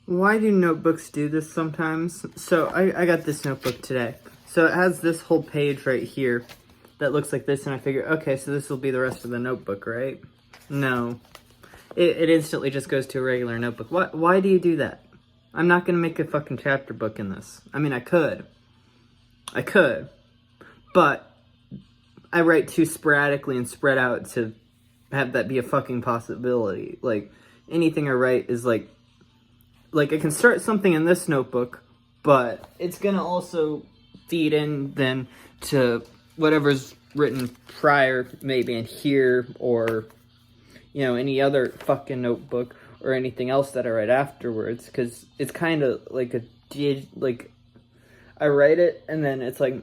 Why do notebooks do this sometimes? So I got this notebook today. So it has this whole page right here that looks like this, and I figure, okay, so this will be the rest of the notebook, right? No. It instantly just goes to a regular notebook. Why do you do that? I'm not going to make a fucking chapter book in this. I mean, I could. But I write too sporadically and spread out to have that be a fucking possibility. Like, anything I write is like I can start something in this notebook, but it's gonna also feed in then to whatever's written prior, maybe in here, or, you know, any other fucking notebook, or anything else that I write afterwards, because it's kind of like I write it, and then it's like,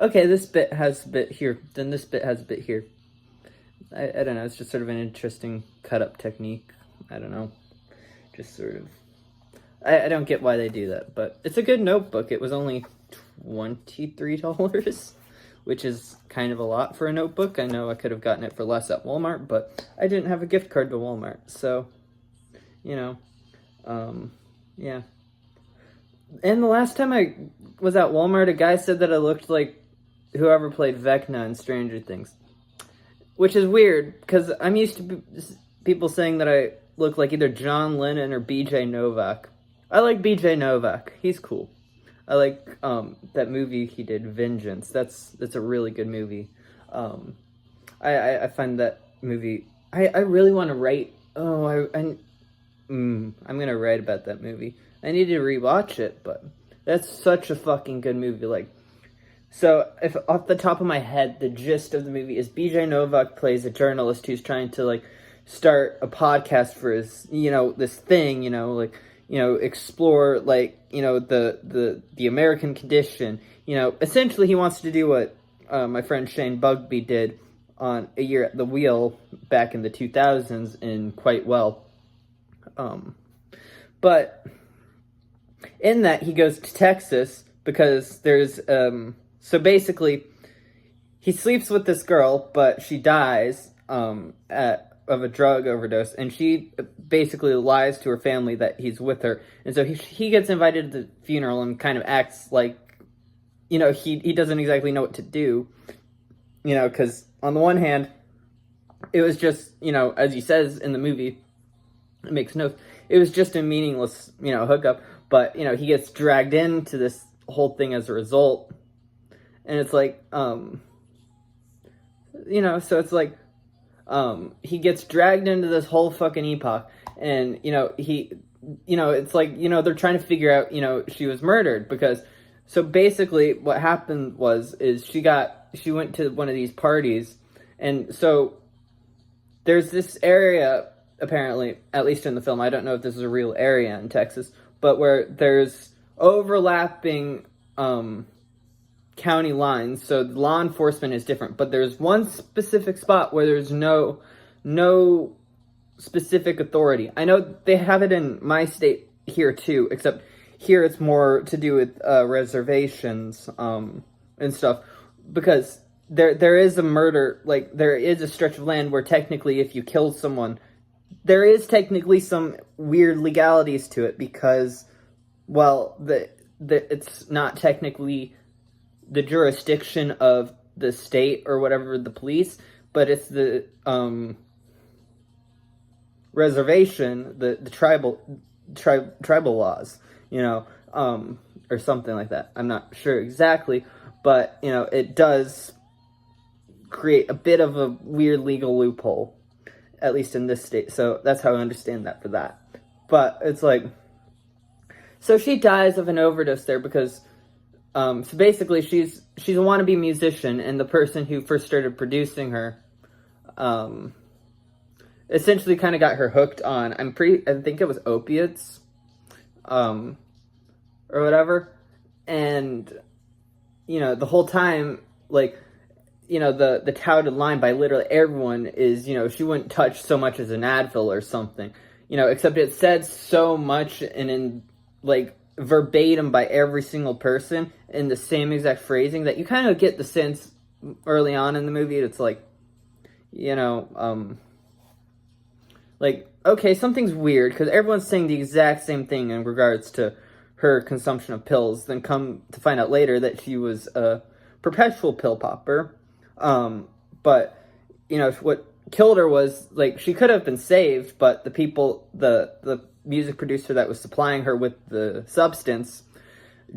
okay, this bit has a bit here, then this bit has a bit here. I don't know, it's just sort of an interesting cut-up technique. I don't know. Just sort of... I don't get why they do that, but it's a good notebook. It was only $23, which is kind of a lot for a notebook. I know I could have gotten it for less at Walmart, but I didn't have a gift card to Walmart, so, you know, yeah. And the last time I was at Walmart, a guy said that I looked like whoever played Vecna in Stranger Things. Which is weird, because I'm used to people saying that I look like either John Lennon or BJ Novak. I like BJ Novak. He's cool. I like that movie he did, Vengeance. That's a really good movie. I find that movie... I really want to write... I'm going to write about that movie. I need to rewatch it, but that's such a fucking good movie. Like, so, if off the top of my head, the gist of the movie is BJ Novak plays a journalist who's trying to, like, start a podcast for his, you know, this thing, you know, like, you know, explore, like, you know, the American condition. You know, essentially he wants to do what my friend Shane Bugbee did on A Year at the Wheel back in the 2000s in Quite Well. But in that, he goes to Texas because there's, so basically, he sleeps with this girl, but she dies of a drug overdose, and she basically lies to her family that he's with her. And so he gets invited to the funeral and kind of acts like, you know, he doesn't exactly know what to do, you know, because on the one hand, it was just, you know, as he says in the movie, it makes notes, it was just a meaningless, you know, hookup, but, you know, he gets dragged into this whole thing as a result. And it's like, you know, so it's like, he gets dragged into this whole fucking epoch, and, you know, it's like, you know, they're trying to figure out, you know, she was murdered, because, so basically what happened is she went to one of these parties, and so there's this area, apparently, at least in the film, I don't know if this is a real area in Texas, but where there's overlapping, county lines, so law enforcement is different, but there's one specific spot where there's no specific authority. I know they have it in my state here too, except here it's more to do with reservations and stuff, because there is a murder, like, there is a stretch of land where technically if you kill someone, there is technically some weird legalities to it, because, well, it's not technically the jurisdiction of the state or whatever, the police, but it's the reservation, the tribal laws, you know, or something like that. I'm not sure exactly, but, you know, it does create a bit of a weird legal loophole, at least in this state. So that's how I understand that for that. But it's like, so she dies of an overdose there because, so basically she's a wannabe musician, and the person who first started producing her, essentially kind of got her hooked on, I think it was opiates, or whatever, and, you know, the whole time, like, you know, the touted line by literally everyone is, you know, she wouldn't touch so much as an Advil or something, you know, except it said so much and in, like, verbatim by every single person in the same exact phrasing that you kind of get the sense early on in the movie, it's like, you know, like, okay, something's weird, because everyone's saying the exact same thing in regards to her consumption of pills, then come to find out later that she was a perpetual pill popper. But, what killed her was, like, she could have been saved, but the people, the music producer that was supplying her with the substance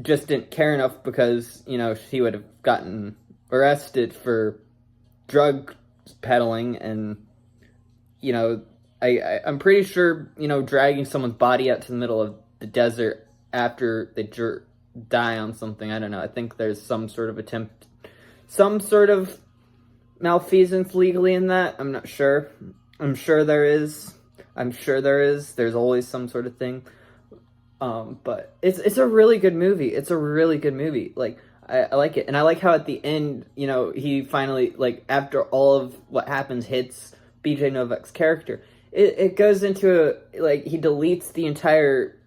just didn't care enough, because, she would have gotten arrested for drug peddling, and, I'm pretty sure, dragging someone's body out to the middle of the desert after they die on something, I don't know. I think there's some sort of malfeasance legally in that. I'm not sure. I'm sure there is. There's always some sort of thing. But it's a really good movie. Like, I like it. And I like how at the end, he finally, like, after all of what happens hits BJ Novak's character, it goes into he deletes the entire,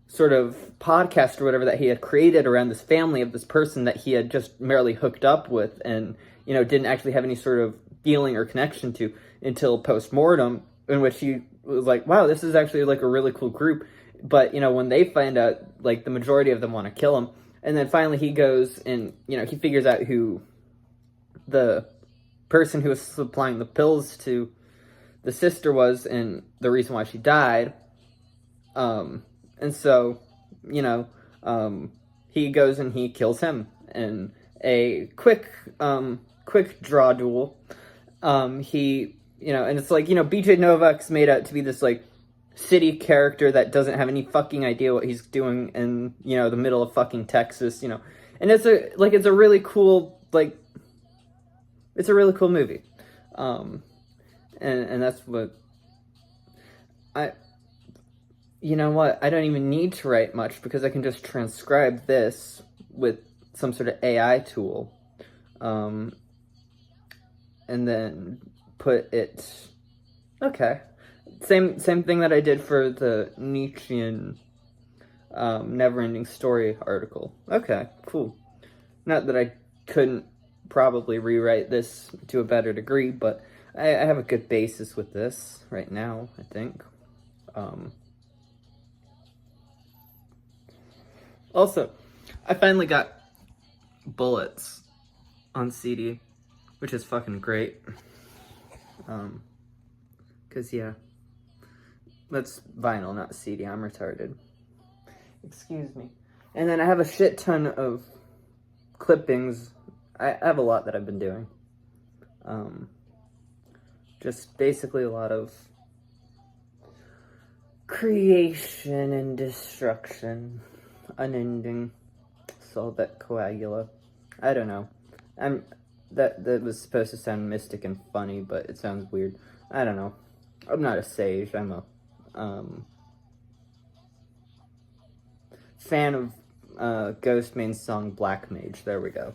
sort of podcast or whatever that he had created around this family of this person that he had just merely hooked up with, and, didn't actually have any sort of feeling or connection to until post-mortem, in which he was like, wow, this is actually, like, a really cool group. But, when they find out, like, the majority of them want to kill him, and then finally he goes and, he figures out who the person who was supplying the pills to the sister was, and the reason why she died. And so, he goes and he kills him in a quick draw duel. He, and it's like, BJ Novak's made out to be this, like, city character that doesn't have any fucking idea what he's doing in, the middle of fucking Texas, and it's a really cool, like, it's a really cool movie. And that's what you know what? I don't even need to write much, because I can just transcribe this with some sort of AI tool. And then put it... Okay. Same thing that I did for the Nietzschean Never-Ending Story article. Okay, cool. Not that I couldn't probably rewrite this to a better degree, but I have a good basis with this right now, I think. Also, I finally got Bullets on CD, which is fucking great. Cause yeah, that's vinyl, not CD. I'm retarded. Excuse me. And then I have a shit ton of clippings. I have a lot that I've been doing. Just basically a lot of creation and destruction. Unending. Solvet coagula. I don't know. That was supposed to sound mystic and funny, but it sounds weird. I don't know. I'm not a sage. I'm a fan of Ghostmane's song Black Mage. There we go.